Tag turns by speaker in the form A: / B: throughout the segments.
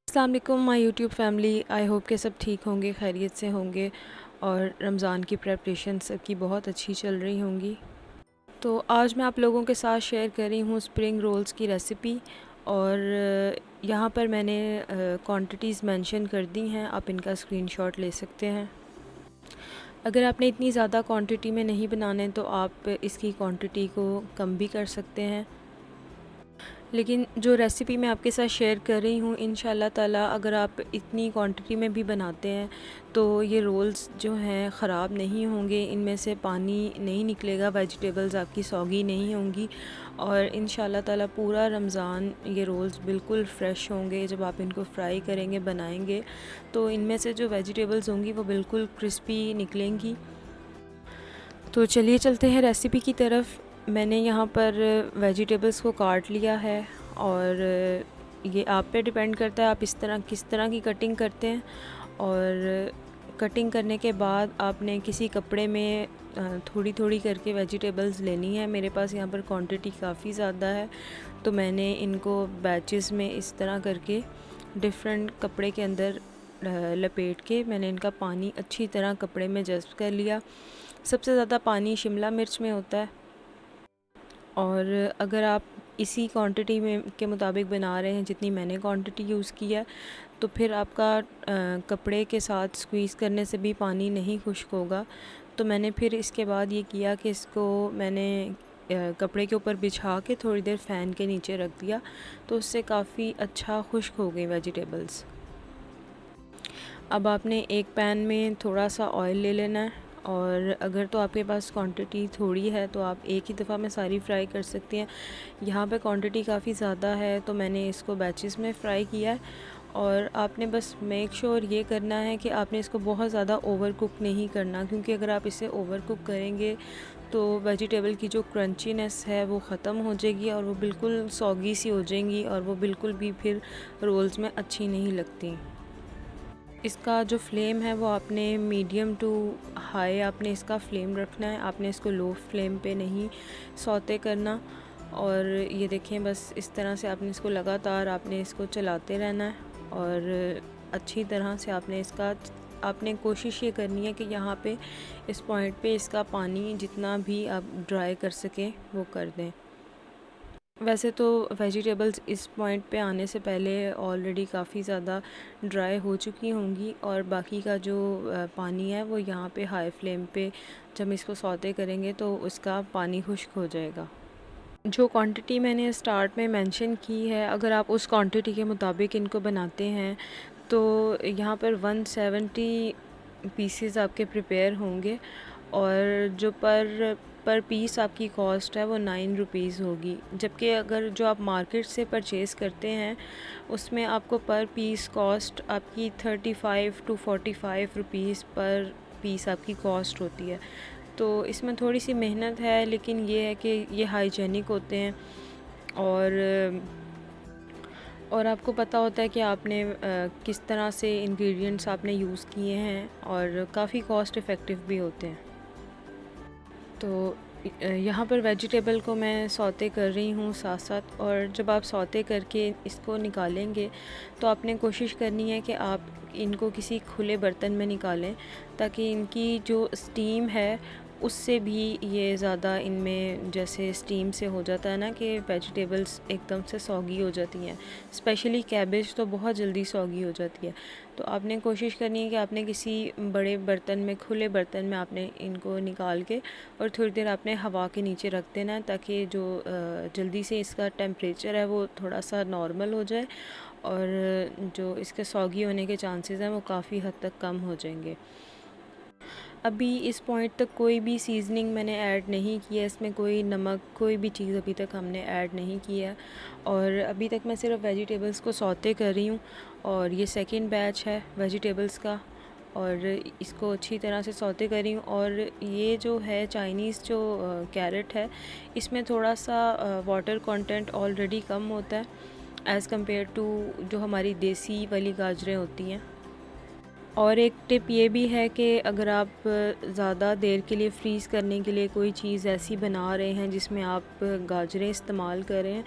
A: अस्सलाम वालेकुम my YouTube family. I hope के सब ठीक होंगे, खैरियत से होंगे और रमज़ान की प्रेपरेशन सबकी बहुत अच्छी चल रही होंगी। तो आज मैं आप लोगों के साथ शेयर कर रही हूँ स्प्रिंग रोल्स की रेसिपी। और यहाँ पर मैंने क्वांटिटीज़ मेंशन कर दी हैं, आप इनका स्क्रीनशॉट ले सकते हैं। अगर आपने इतनी ज़्यादा क्वांटिटी में नहीं बनाने तो आप इसकी क्वांटिटी को कम भी कर सकते हैं। लेकिन जो रेसिपी मैं आपके साथ शेयर कर रही हूँ, इंशाल्लाह ताला अगर आप इतनी क्वांटिटी में भी बनाते हैं तो ये रोल्स जो हैं ख़राब नहीं होंगे, इनमें से पानी नहीं निकलेगा, वेजिटेबल्स आपकी सौगी नहीं होंगी और इंशाल्लाह ताला पूरा रमज़ान ये रोल्स बिल्कुल फ़्रेश होंगे। जब आप इनको फ्राई करेंगे, बनाएंगे तो इनमें से जो वेजिटेबल्स होंगी वो बिल्कुल क्रिस्पी निकलेंगी। तो चलिए चलते हैं रेसिपी की तरफ। मैंने यहाँ पर वेजिटेबल्स को काट लिया है और ये आप पे डिपेंड करता है आप किस तरह की कटिंग करते हैं। और कटिंग करने के बाद आपने किसी कपड़े में थोड़ी थोड़ी करके वेजिटेबल्स लेनी है। मेरे पास यहाँ पर क्वांटिटी काफ़ी ज़्यादा है तो मैंने इनको बैचेस में इस तरह करके डिफरेंट कपड़े के अंदर लपेट के मैंने इनका पानी अच्छी तरह कपड़े में जज़्ब कर लिया। सबसे ज़्यादा पानी शिमला मिर्च में होता है और अगर आप इसी क्वांटिटी में के मुताबिक बना रहे हैं जितनी मैंने क्वांटिटी यूज़ की है तो फिर आपका कपड़े के साथ स्क्वीज़ करने से भी पानी नहीं खुश्क होगा। तो मैंने फिर इसके बाद ये किया कि इसको मैंने कपड़े के ऊपर बिछा के थोड़ी देर फ़ैन के नीचे रख दिया तो उससे काफ़ी अच्छा खुश्क हो गई वेजिटेबल्स। अब आपने एक पैन में थोड़ा सा ऑयल ले लेना है और अगर तो आपके पास क्वांटिटी थोड़ी है तो आप एक ही दफ़ा में सारी फ्राई कर सकती हैं। यहाँ पे क्वांटिटी काफ़ी ज़्यादा है तो मैंने इसको बैचेस में फ़्राई किया है। और आपने बस मेक श्योर ये करना है कि आपने इसको बहुत ज़्यादा ओवर कुक नहीं करना, क्योंकि अगर आप इसे ओवर कुक करेंगे तो वेजिटेबल की जो क्रंचीनेस है वो ख़त्म हो जाएगी और वो बिल्कुल सॉगी सी हो जाएंगी और वो बिल्कुल भी फिर रोल्स में अच्छी नहीं लगती। इसका जो फ्लेम है वो आपने मीडियम टू हाई आपने इसका फ्लेम रखना है, आपने इसको लो फ्लेम पे नहीं सौते करना। और ये देखें बस इस तरह से आपने इसको लगातार आपने इसको चलाते रहना है और अच्छी तरह से आपने कोशिश ये करनी है कि यहाँ पे इस पॉइंट पे इसका पानी जितना भी आप ड्राई कर सकें वो कर दें। वैसे तो वेजिटेबल्स इस पॉइंट पे आने से पहले ऑलरेडी काफ़ी ज़्यादा ड्राई हो चुकी होंगी और बाकी का जो पानी है वो यहाँ पे हाई फ्लेम पे जब हम इसको सौते करेंगे तो उसका पानी खुश्क हो जाएगा। जो क्वांटिटी मैंने स्टार्ट में मेंशन की है, अगर आप उस क्वांटिटी के मुताबिक इनको बनाते हैं तो यहाँ पर 170 पीसेस आपके प्रिपेयर होंगे और जो पर पीस आपकी कॉस्ट है वो 9 रुपीज़ होगी। जबकि अगर जो आप मार्केट से परचेज़ करते हैं उसमें आपको पर पीस कॉस्ट आपकी 35 टू 45 रुपीज़ पर पीस आपकी कॉस्ट होती है। तो इसमें थोड़ी सी मेहनत है, लेकिन ये है कि ये हाइजेनिक होते हैं और आपको पता होता है कि आपने किस तरह से इंग्रेडिएंट्स आपने यूज़ किए हैं और काफ़ी कॉस्ट इफ़ेक्टिव भी होते हैं। तो यहाँ पर वेजिटेबल को मैं सौते कर रही हूँ साथ साथ। और जब आप सौते करके इसको निकालेंगे तो आपने कोशिश करनी है कि आप इनको किसी खुले बर्तन में निकालें ताकि इनकी जो स्टीम है उससे भी ये ज़्यादा इनमें जैसे स्टीम से हो जाता है ना कि वेजिटेबल्स एकदम से सॉगी हो जाती हैं। स्पेशली कैबेज तो बहुत जल्दी सॉगी हो जाती है। तो आपने कोशिश करनी है कि आपने किसी बड़े बर्तन में, खुले बर्तन में आपने इनको निकाल के और थोड़ी देर आपने हवा के नीचे रख देना है ताकि जो जल्दी से इसका टेम्परेचर है वो थोड़ा सा नॉर्मल हो जाए और जो इसके सॉगी होने के चांसेस हैं वो काफ़ी हद तक कम हो जाएंगे। अभी इस पॉइंट तक कोई भी सीजनिंग मैंने ऐड नहीं किया, इसमें कोई नमक कोई भी चीज़ अभी तक हमने ऐड नहीं किया और अभी तक मैं सिर्फ वेजिटेबल्स को सौते कर रही हूँ। और ये सेकंड बैच है वेजिटेबल्स का और इसको अच्छी तरह से सौते कर रही हूँ। और ये जो है चाइनीज़ जो कैरेट है इसमें थोड़ा सा वाटर कंटेंट ऑलरेडी कम होता है एज़ कम्पेयर टू जो हमारी देसी वाली गाजरें होती हैं। और एक टिप ये भी है कि अगर आप ज़्यादा देर के लिए फ्रीज़ करने के लिए कोई चीज़ ऐसी बना रहे हैं जिसमें आप गाजरें इस्तेमाल कर रहे हैं,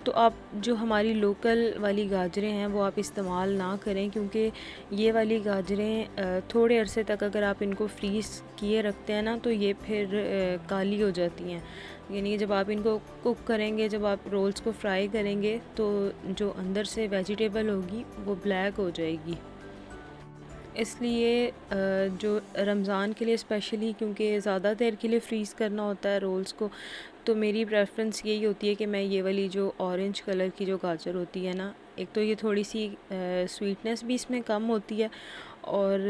A: तो आप जो हमारी लोकल वाली गाजरें हैं वो आप इस्तेमाल ना करें, क्योंकि ये वाली गाजरें थोड़े अरसे तक अगर आप इनको फ्रीज़ किए रखते हैं ना तो ये फिर काली हो जाती हैं। यानी जब आप इनको कुक करेंगे, जब आप रोल्स को फ्राई करेंगे तो जो अंदर से वेजिटेबल होगी वो ब्लैक हो जाएगी। इसलिए जो रमज़ान के लिए स्पेशली, क्योंकि ज़्यादा देर के लिए फ्रीज़ करना होता है रोल्स को, तो मेरी प्रेफरेंस यही होती है कि मैं ये वाली जो ऑरेंज कलर की जो गाजर होती है ना, एक तो ये थोड़ी सी स्वीटनेस भी इसमें कम होती है और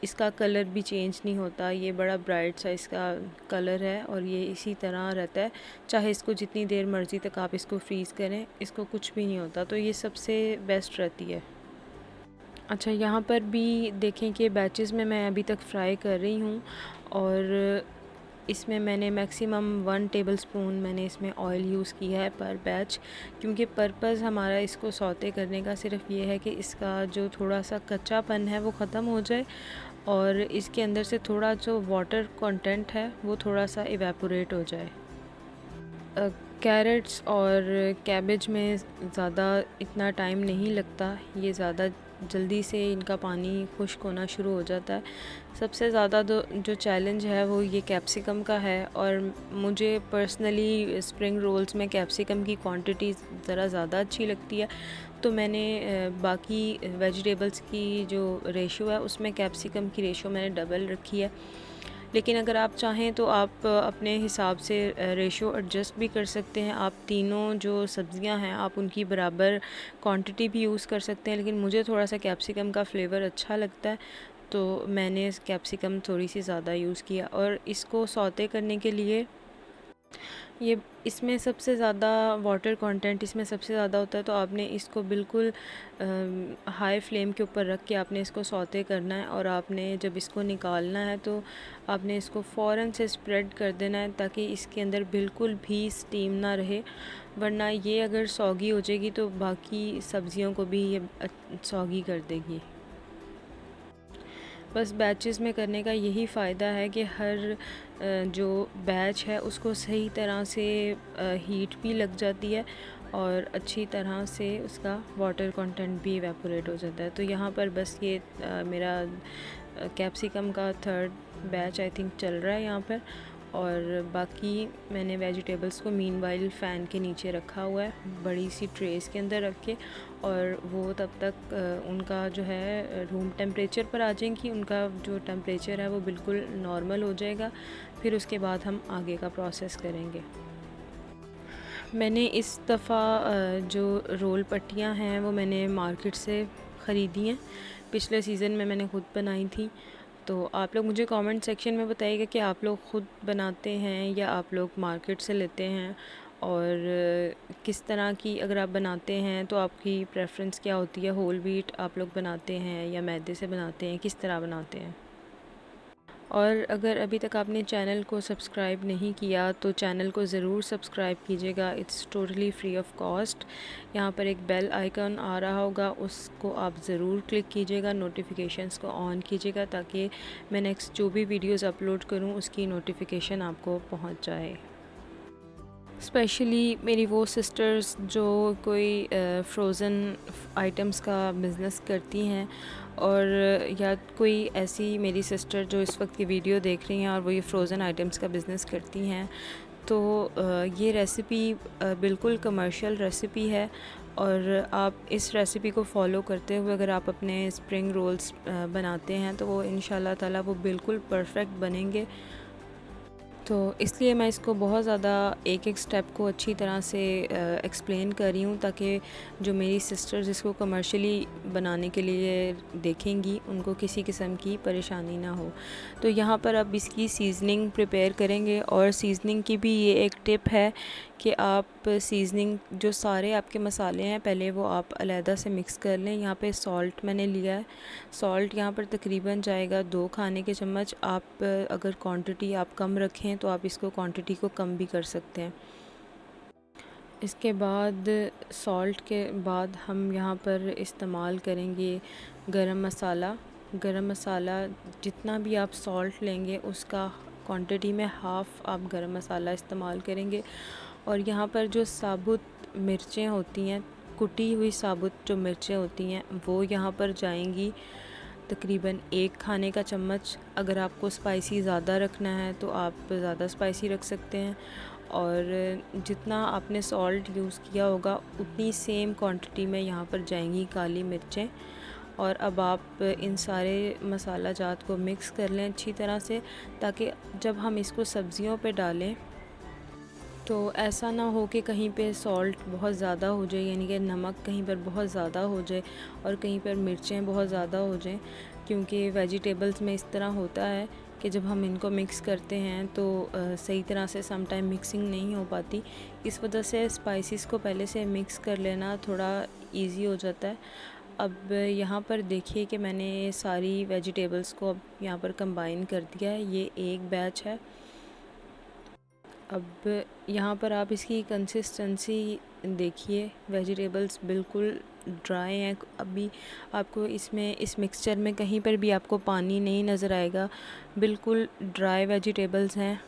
A: इसका कलर भी चेंज नहीं होता। ये बड़ा ब्राइट सा इसका कलर है और ये इसी तरह रहता है, चाहे इसको जितनी देर मर्ज़ी तक आप इसको फ्रीज़ करें, इसको कुछ भी नहीं होता। तो ये सबसे बेस्ट रहती है। अच्छा, यहाँ पर भी देखें कि बैचेस में मैं अभी तक फ्राई कर रही हूँ और इसमें मैंने मैक्सिमम 1 टेबलस्पून मैंने इसमें ऑयल यूज़ किया है पर बैच, क्योंकि पर्पज़ हमारा इसको सौते करने का सिर्फ ये है कि इसका जो थोड़ा सा कच्चापन है वो ख़त्म हो जाए और इसके अंदर से थोड़ा जो वाटर कंटेंट है वो थोड़ा सा इवेपोरेट हो जाए। कैरेट्स और कैबेज में ज़्यादा इतना टाइम नहीं लगता, ये ज़्यादा जल्दी से इनका पानी खुश्क होना शुरू हो जाता है। सबसे ज़्यादा जो चैलेंज है वो ये कैप्सिकम का है और मुझे पर्सनली स्प्रिंग रोल्स में कैप्सिकम की क्वांटिटी ज़रा ज़्यादा अच्छी लगती है, तो मैंने बाकी वेजिटेबल्स की जो रेशो है उसमें कैप्सिकम की रेशो मैंने डबल रखी है। लेकिन अगर आप चाहें तो आप अपने हिसाब से रेशो एडजस्ट भी कर सकते हैं। आप तीनों जो सब्ज़ियां हैं आप उनकी बराबर क्वांटिटी भी यूज़ कर सकते हैं, लेकिन मुझे थोड़ा सा कैप्सिकम का फ्लेवर अच्छा लगता है तो मैंने कैप्सिकम थोड़ी सी ज़्यादा यूज़ किया। और इसको सौते करने के लिए ये इसमें सबसे ज़्यादा वाटर कंटेंट इसमें सबसे ज़्यादा होता है, तो आपने इसको बिल्कुल हाई फ्लेम के ऊपर रख के आपने इसको सौते करना है और आपने जब इसको निकालना है तो आपने इसको फ़ौरन से स्प्रेड कर देना है ताकि इसके अंदर बिल्कुल भी स्टीम ना रहे, वरना ये अगर सौगी हो जाएगी तो बाकी सब्ज़ियों को भी ये सौगी कर देगी। बस बैचेस में करने का यही फ़ायदा है कि हर जो बैच है उसको सही तरह से हीट भी लग जाती है और अच्छी तरह से उसका वाटर कंटेंट भी इवेपोरेट हो जाता है। तो यहाँ पर बस ये मेरा कैप्सिकम का 3rd बैच आई थिंक चल रहा है यहाँ पर, और बाकी मैंने वेजिटेबल्स को मीनवाइल फ़ैन के नीचे रखा हुआ है बड़ी सी ट्रेस के अंदर रख के, और वो तब तक उनका जो है रूम टेम्परेचर पर आ जाएंगी, उनका जो टेम्परेचर है वो बिल्कुल नॉर्मल हो जाएगा। फिर उसके बाद हम आगे का प्रोसेस करेंगे। मैंने इस दफ़ा जो रोल पट्टियाँ हैं वो मैंने मार्केट से ख़रीदी हैं, पिछले सीज़न में मैंने ख़ुद बनाई थी। तो आप लोग मुझे कमेंट सेक्शन में बताइएगा कि आप लोग ख़ुद बनाते हैं या आप लोग मार्केट से लेते हैं, और किस तरह की अगर आप बनाते हैं तो आपकी प्रेफरेंस क्या होती है, होल व्हीट आप लोग बनाते हैं या मैदे से बनाते हैं, किस तरह बनाते हैं। और अगर अभी तक आपने चैनल को सब्सक्राइब नहीं किया तो चैनल को ज़रूर सब्सक्राइब कीजिएगा, it's totally free of cost. यहाँ पर एक बेल आइकन आ रहा होगा, उसको आप ज़रूर क्लिक कीजिएगा, नोटिफिकेशंस को ऑन कीजिएगा ताकि मैं नेक्स्ट जो भी वीडियोज़ अपलोड करूँ उसकी नोटिफिकेशन आपको पहुँच जाए। स्पेशली मेरी वो सिस्टर्स जो कोई फ्रोज़न आइटम्स का बिज़नेस करती हैं, और या कोई ऐसी मेरी सिस्टर जो इस वक्त की वीडियो देख रही हैं और वो ये फ्रोज़न आइटम्स का बिज़नेस करती हैं, तो ये रेसिपी बिल्कुल कमर्शियल रेसिपी है, और आप इस रेसिपी को फॉलो करते हुए अगर आप अपने स्प्रिंग रोल्स बनाते हैं तो वो इंशाल्लाह ताला वो बिल्कुल परफेक्ट बनेंगे। तो इसलिए मैं इसको बहुत ज़्यादा एक स्टेप को अच्छी तरह से एक्सप्लेन कर रही हूँ ताकि जो मेरी सिस्टर्स इसको कमर्शियली बनाने के लिए देखेंगी उनको किसी किस्म की परेशानी ना हो। तो यहाँ पर अब इसकी सीज़निंग प्रिपेयर करेंगे, और सीज़निंग की भी ये एक टिप है कि आप सीज़निंग जो सारे आपके मसाले हैं पहले वो आप अलहदा से मिक्स कर लें। यहाँ पे सॉल्ट मैंने लिया है, सॉल्ट यहाँ पर तकरीबन जाएगा 2 खाने के चम्मच। आप अगर क्वांटिटी आप कम रखें तो आप इसको क्वांटिटी को कम भी कर सकते हैं। इसके बाद सॉल्ट के बाद हम यहाँ पर इस्तेमाल करेंगे गरम मसाला, गरम मसाला जितना भी आप सॉल्ट लेंगे उसका क्वांटिटी में हाफ़ आप गरम मसाला इस्तेमाल करेंगे। और यहाँ पर जो साबुत मिर्चें होती हैं, कुटी हुई साबुत जो मिर्चें होती हैं वो यहाँ पर जाएंगी तकरीबन 1 खाने का चम्मच। अगर आपको स्पाइसी ज़्यादा रखना है तो आप ज़्यादा स्पाइसी रख सकते हैं, और जितना आपने सॉल्ट यूज़ किया होगा उतनी सेम क्वांटिटी में यहाँ पर जाएंगी काली मिर्चें। और अब आप इन सारे मसाला जात को मिक्स कर लें अच्छी तरह से, ताकि जब हम इसको सब्ज़ियों पे डालें तो ऐसा ना हो कि कहीं पे सॉल्ट बहुत ज़्यादा हो जाए, यानी कि नमक कहीं पर बहुत ज़्यादा हो जाए और कहीं पर मिर्चें बहुत ज़्यादा हो जाएं, क्योंकि वेजिटेबल्स में इस तरह होता है कि जब हम इनको मिक्स करते हैं तो सही तरह से सम टाइम मिक्सिंग नहीं हो पाती। इस वजह से स्पाइसेस को पहले से मिक्स कर लेना थोड़ा इजी हो जाता है। अब यहाँ पर देखिए कि मैंने सारी वेजिटेबल्स को अब यहाँ पर कंबाइन कर दिया है, ये एक बैच है। अब यहाँ पर आप इसकी कंसिस्टेंसी देखिए, वेजिटेबल्स बिल्कुल ड्राई हैं। अभी आपको इसमें इस मिक्सचर में कहीं पर भी आपको पानी नहीं नज़र आएगा, बिल्कुल ड्राई वेजिटेबल्स हैं।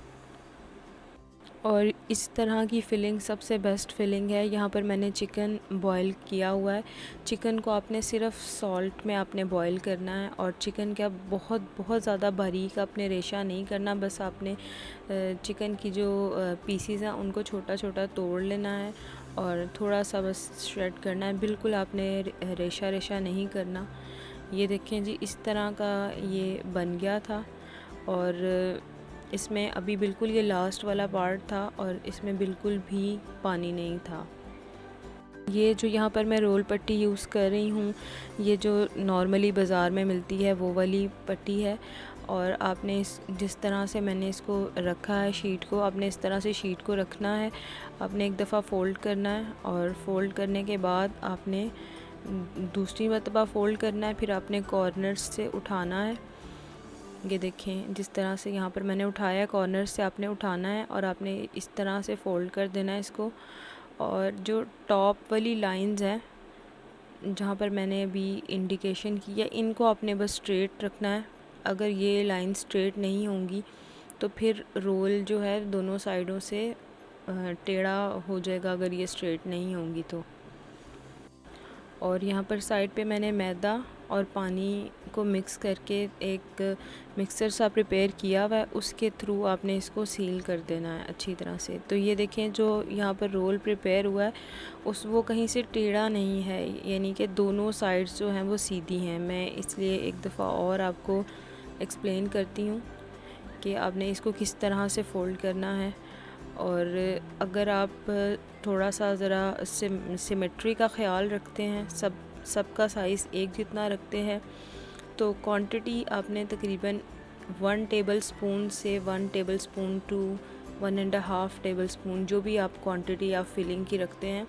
A: और इस तरह की फ़िलिंग सबसे बेस्ट फ़िलिंग है। यहाँ पर मैंने चिकन बॉईल किया हुआ है। चिकन को आपने सिर्फ़ सॉल्ट में आपने बॉईल करना है, और चिकन का बहुत बहुत ज़्यादा बारीक आपने रेशा नहीं करना, बस आपने चिकन की जो पीसीज़ हैं उनको छोटा छोटा तोड़ लेना है और थोड़ा सा बस श्रेड करना है। बिल्कुल आपने रेशा रेशा नहीं करना। ये देखें जी, इस तरह का ये बन गया था। और इसमें अभी बिल्कुल ये लास्ट वाला पार्ट था और इसमें बिल्कुल भी पानी नहीं था। ये जो यहाँ पर मैं रोल पट्टी यूज़ कर रही हूँ, ये जो नॉर्मली बाज़ार में मिलती है वो वाली पट्टी है। और आपने जिस तरह से मैंने इसको रखा है शीट को, आपने इस तरह से शीट को रखना है। आपने एक दफ़ा फ़ोल्ड करना है और फ़ोल्ड करने के बाद आपने दूसरी मरतबा फ़ोल्ड करना है, फिर आपने कॉर्नर्स से उठाना है। ये देखें, जिस तरह से यहाँ पर मैंने उठाया, कॉर्नर से आपने उठाना है और आपने इस तरह से फ़ोल्ड कर देना है इसको। और जो टॉप वाली लाइंस हैं जहाँ पर मैंने अभी इंडिकेशन की है, इनको आपने बस स्ट्रेट रखना है। अगर ये लाइन स्ट्रेट नहीं होंगी तो फिर रोल जो है दोनों साइडों से टेढ़ा हो जाएगा, अगर ये स्ट्रेट नहीं होंगी तो। और यहाँ पर साइड पे मैंने मैदा और पानी को मिक्स करके एक मिक्सर सा प्रिपेयर किया हुआ है, उसके थ्रू आपने इसको सील कर देना है अच्छी तरह से। तो ये देखें, जो यहाँ पर रोल प्रिपेयर हुआ है वो कहीं से टेढ़ा नहीं है, यानी कि दोनों साइड्स जो हैं वो सीधी हैं। मैं इसलिए एक दफ़ा और आपको एक्सप्लेन करती हूँ कि आपने इसको किस तरह से फ़ोल्ड करना है। और अगर आप थोड़ा सा ज़रा सिमेट्री का ख़्याल रखते हैं, सबका साइज़ एक जितना रखते हैं, तो क्वांटिटी आपने तकरीबन 1 टेबलस्पून से 1 टेबलस्पून टू 1.5 टेबलस्पून, जो भी आप क्वांटिटी आप फिलिंग की रखते हैं,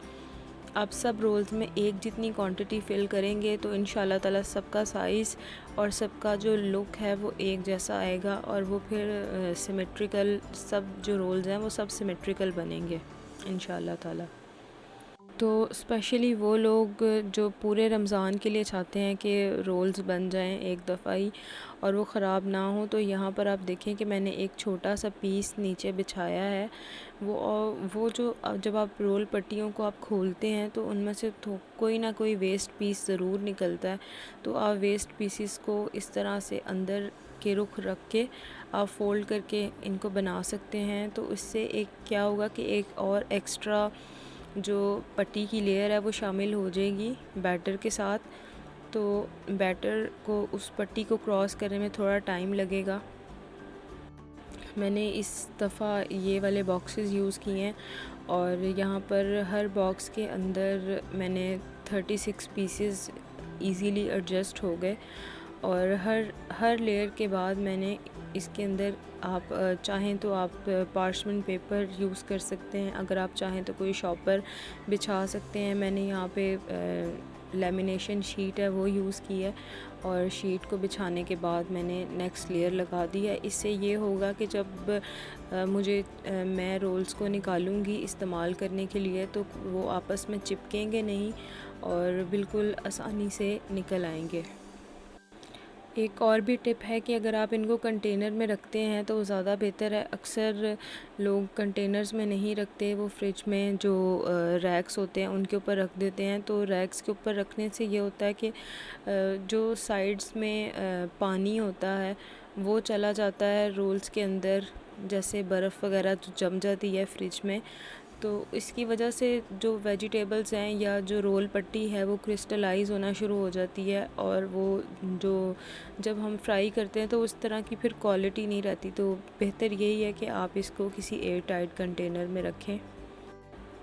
A: आप सब रोल्स में एक जितनी क्वांटिटी फ़िल करेंगे तो इंशाल्लाह ताला सबका साइज़ और सबका जो लुक है वो एक जैसा आएगा, और वो फिर सिमेट्रिकल, सब जो रोल्स हैं वो सब सिमेट्रिकल बनेंगे इंशाल्लाह ताला। तो स्पेशली वो लोग जो पूरे रमज़ान के लिए चाहते हैं कि रोल्स बन जाएं एक दफ़ा ही और वो ख़राब ना हो, तो यहाँ पर आप देखें कि मैंने एक छोटा सा पीस नीचे बिछाया है। वो जो जब आप रोल पट्टियों को आप खोलते हैं तो उनमें से कोई ना कोई वेस्ट पीस ज़रूर निकलता है। तो आप वेस्ट पीसेस को इस तरह से अंदर के रुख रख के आप फ़ोल्ड करके इनको बना सकते हैं। तो इससे एक क्या होगा कि एक और एक्स्ट्रा जो पट्टी की लेयर है वो शामिल हो जाएगी बैटर के साथ। तो बैटर को, उस पट्टी को क्रॉस करने में थोड़ा टाइम लगेगा। मैंने इस दफ़ा ये वाले बॉक्सेस यूज़ किए हैं और यहाँ पर हर बॉक्स के अंदर मैंने 36 पीसेस इजीली एडजस्ट हो गए। और हर लेयर के बाद मैंने इसके अंदर, आप चाहें तो आप पार्चमेंट पेपर यूज़ कर सकते हैं, अगर आप चाहें तो कोई शॉपर बिछा सकते हैं। मैंने यहाँ पे लेमिनेशन शीट है वो यूज़ की है, और शीट को बिछाने के बाद मैंने नेक्स्ट लेयर लगा दी है। इससे ये होगा कि जब मैं रोल्स को निकालूंगी इस्तेमाल करने के लिए तो वो आपस में चिपकेंगे नहीं और बिल्कुल आसानी से निकल आएंगे। एक और भी टिप है कि अगर आप इनको कंटेनर में रखते हैं तो ज़्यादा बेहतर है। अक्सर लोग कंटेनर्स में नहीं रखते, वो फ्रिज में जो रैक्स होते हैं उनके ऊपर रख देते हैं। तो रैक्स के ऊपर रखने से ये होता है कि जो साइड्स में पानी होता है वो चला जाता है रोल्स के अंदर, जैसे बर्फ़ वगैरह जो जम जाती है फ्रिज में। तो इसकी वजह से जो वेजिटेबल्स हैं या जो रोल पट्टी है वो क्रिस्टलाइज़ होना शुरू हो जाती है, और वो जो जब हम फ्राई करते हैं तो उस तरह की फिर क्वालिटी नहीं रहती। तो बेहतर यही है कि आप इसको किसी एयर टाइट कंटेनर में रखें।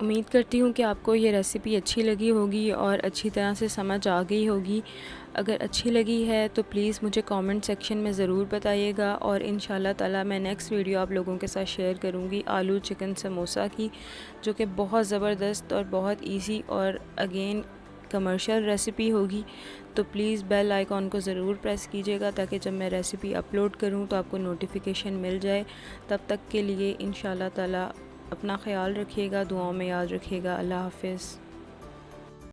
A: उम्मीद करती हूँ कि आपको ये रेसिपी अच्छी लगी होगी और अच्छी तरह से समझ आ गई होगी। अगर अच्छी लगी है तो प्लीज़ मुझे कमेंट सेक्शन में ज़रूर बताइएगा, और इंशाल्लाह ताला मैं नेक्स्ट वीडियो आप लोगों के साथ शेयर करूँगी आलू चिकन समोसा की, जो कि बहुत ज़बरदस्त और बहुत इजी और अगेन कमर्शियल रेसिपी होगी। तो प्लीज़ बेल आइकॉन को ज़रूर प्रेस कीजिएगा ताकि जब मैं रेसिपी अपलोड करूँ तो आपको नोटिफिकेशन मिल जाए। तब तक के लिए इंशाल्लाह ताला अपना ख़्याल रखिएगा, दुआओं में याद रखिएगा। अल्लाह हाफ़िज़।